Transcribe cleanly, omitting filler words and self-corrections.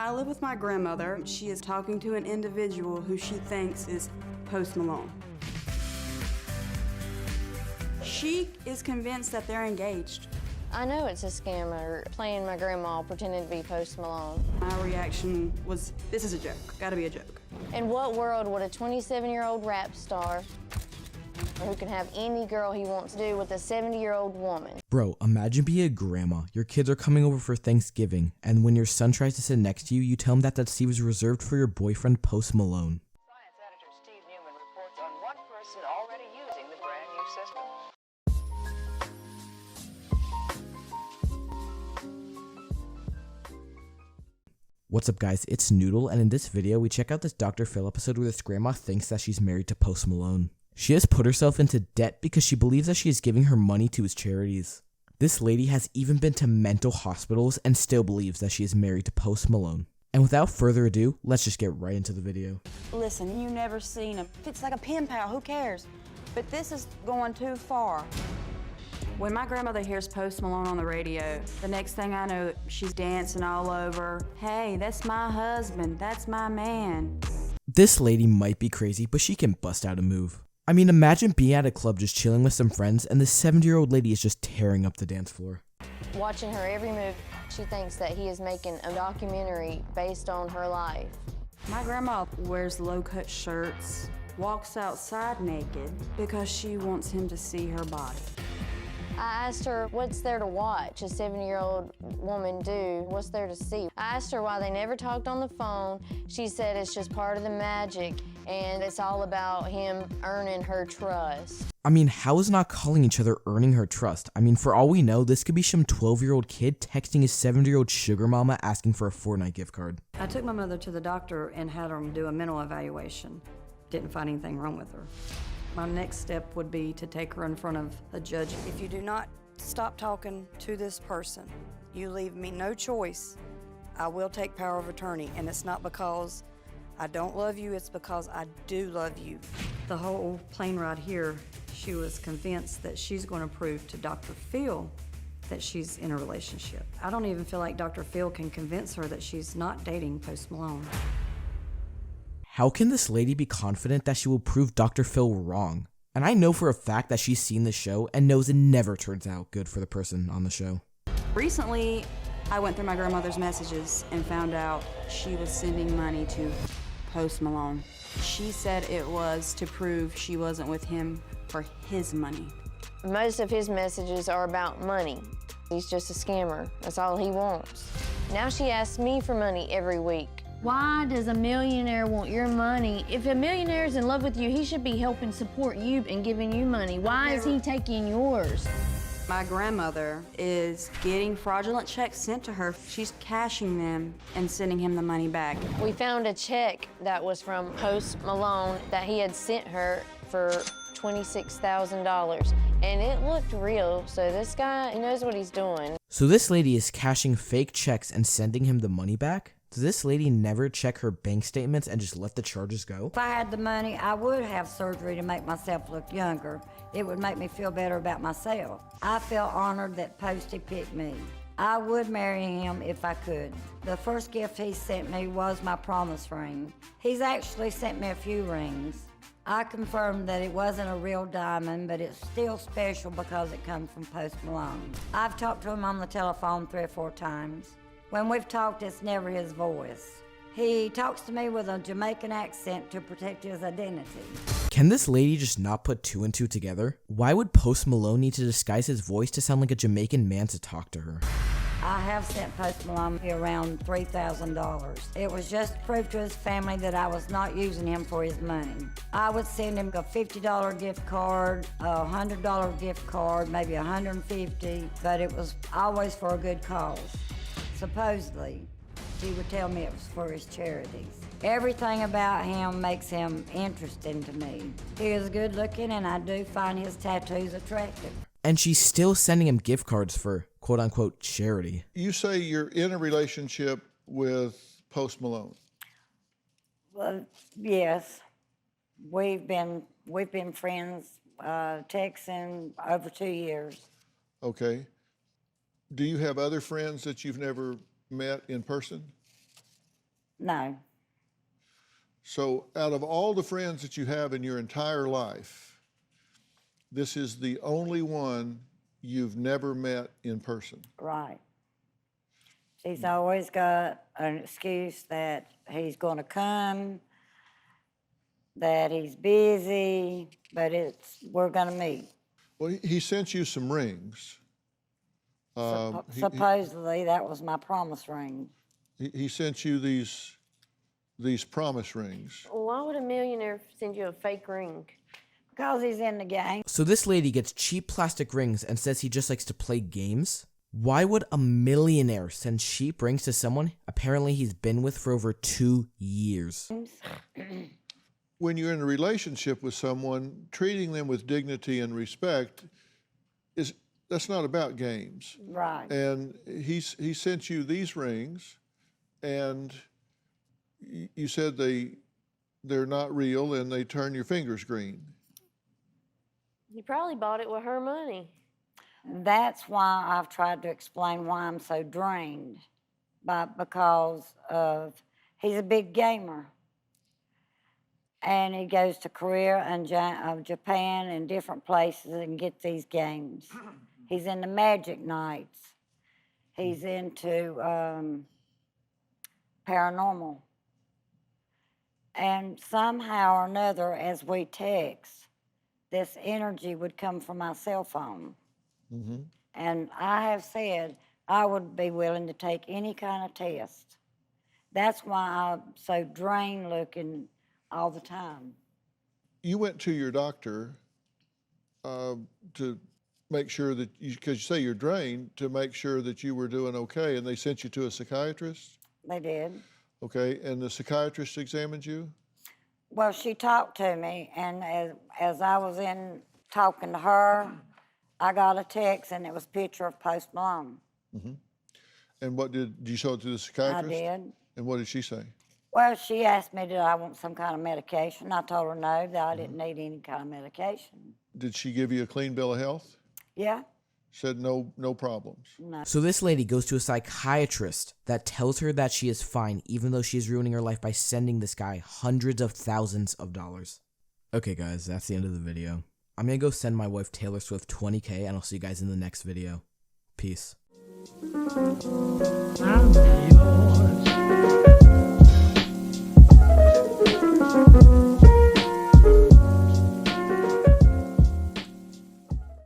I live with my grandmother. She is talking to an individual who she thinks is Post Malone. She is convinced that they're engaged. I know it's a scammer playing my grandma, pretending to be Post Malone. My reaction was, this is a joke. Gotta be a joke. In what world would a 27-year-old rap star who can have any girl he wants to do with a 70-year-old woman? Bro, imagine being a grandma. Your kids are coming over for Thanksgiving, and when your son tries to sit next to you, you tell him that seat was reserved for your boyfriend, Post Malone. Science editor Steve Newman reports on one person already using the brand new system. What's up guys, it's Noodle, and in this video we check out this Dr. Phil episode where this grandma thinks that she's married to Post Malone. She has put herself into debt because she believes that she is giving her money to his charities. This lady has even been to mental hospitals and still believes that she is married to Post Malone. And without further ado, let's just get right into the video. Listen, you've never seen him. If it's like a pen pal, who cares? But this is going too far. When my grandmother hears Post Malone on the radio, the next thing I know, she's dancing all over. Hey, that's my husband, that's my man. This lady might be crazy, but she can bust out a move. I mean, imagine being at a club just chilling with some friends and this 70-year-old lady is just tearing up the dance floor. Watching her every move, she thinks that he is making a documentary based on her life. My grandma wears low-cut shirts, walks outside naked because she wants him to see her body. I asked her, what's there to watch a 70-year-old woman do? What's there to see? I asked her why they never talked on the phone. She said it's just part of the magic and it's all about him earning her trust. I mean, how is not calling each other earning her trust? I mean, for all we know, this could be some 12-year-old kid texting his 70-year-old sugar mama asking for a Fortnite gift card. I took my mother to the doctor and had her do a mental evaluation. Didn't find anything wrong with her. My next step would be to take her in front of a judge. If you do not stop talking to this person, you leave me no choice. I will take power of attorney, and it's not because I don't love you, it's because I do love you. The whole plane ride here, she was convinced that she's going to prove to Dr. Phil that she's in a relationship. I don't even feel like Dr. Phil can convince her that she's not dating Post Malone. How can this lady be confident that she will prove Dr. Phil wrong? And I know for a fact that she's seen the show and knows it never turns out good for the person on the show. Recently, I went through my grandmother's messages and found out she was sending money to Post Malone. She said it was to prove she wasn't with him for his money. Most of his messages are about money. He's just a scammer. That's all he wants. Now she asks me for money every week. Why does a millionaire want your money? If a millionaire is in love with you, he should be helping support you and giving you money. Why is he taking yours? My grandmother is getting fraudulent checks sent to her. She's cashing them and sending him the money back. We found a check that was from Post Malone that he had sent her for $26,000. And it looked real, so this guy, he knows what he's doing. So this lady is cashing fake checks and sending him the money back? Does this lady never check her bank statements and just let the charges go? If I had the money, I would have surgery to make myself look younger. It would make me feel better about myself. I feel honored that Posty picked me. I would marry him if I could. The first gift he sent me was my promise ring. He's actually sent me a few rings. I confirmed that it wasn't a real diamond, but it's still special because it comes from Post Malone. I've talked to him on the telephone 3 or 4 times. When we've talked, it's never his voice. He talks to me with a Jamaican accent to protect his identity. Can this lady just not put 2 and 2 together? Why would Post Malone need to disguise his voice to sound like a Jamaican man to talk to her? I have sent Post Malone around $3,000. It was just to prove to his family that I was not using him for his money. I would send him a $50 gift card, a $100 gift card, maybe $150, but it was always for a good cause. Supposedly, he would tell me it was for his charities. Everything about him makes him interesting to me. He is good looking and I do find his tattoos attractive. And she's still sending him gift cards for quote-unquote charity. You say you're in a relationship with Post Malone. Well, yes. We've been friends, texting over 2 years. Okay. Do you have other friends that you've never met in person? No. So out of all the friends that you have in your entire life, this is the only one you've never met in person. Right. She's always got an excuse that he's going to come, that he's busy, but we're going to meet. Well, he sent you some rings. Supposedly, that was my promise ring. He sent you these promise rings. Why would a millionaire send you a fake ring? Because he's in the game. So this lady gets cheap plastic rings and says he just likes to play games? Why would a millionaire send cheap rings to someone apparently he's been with for over 2 years? When you're in a relationship with someone, treating them with dignity and respect that's not about games. Right. And he sent you these rings, and you said they're not real and they turn your fingers green. You probably bought it with her money. That's why I've tried to explain why I'm so drained, because he's a big gamer. And he goes to Korea and Japan and different places and gets these games. He's into magic nights. He's into paranormal. And somehow or another, as we text, this energy would come from my cell phone. Mm-hmm. And I have said I would be willing to take any kind of test. That's why I'm so drained looking all the time. You went to your doctor to make sure that because you say you're drained, to make sure that you were doing okay, and they sent you to a psychiatrist? They did. Okay, and the psychiatrist examined you? Well, she talked to me, and as I was in talking to her, I got a text, and it was a picture of Post Malone. Mm-hmm. And what did you show it to the psychiatrist? I did. And what did she say? Well, she asked me, did I want some kind of medication? I told her no, that I didn't need any kind of medication. Did she give you a clean bill of health? Yeah. Said no problems. No. So this lady goes to a psychiatrist that tells her that she is fine, even though she is ruining her life by sending this guy hundreds of thousands of dollars. Okay guys, that's the end of the video. I'm gonna go send my wife Taylor Swift $20K, and I'll see you guys in the next video. Peace. I'm yours.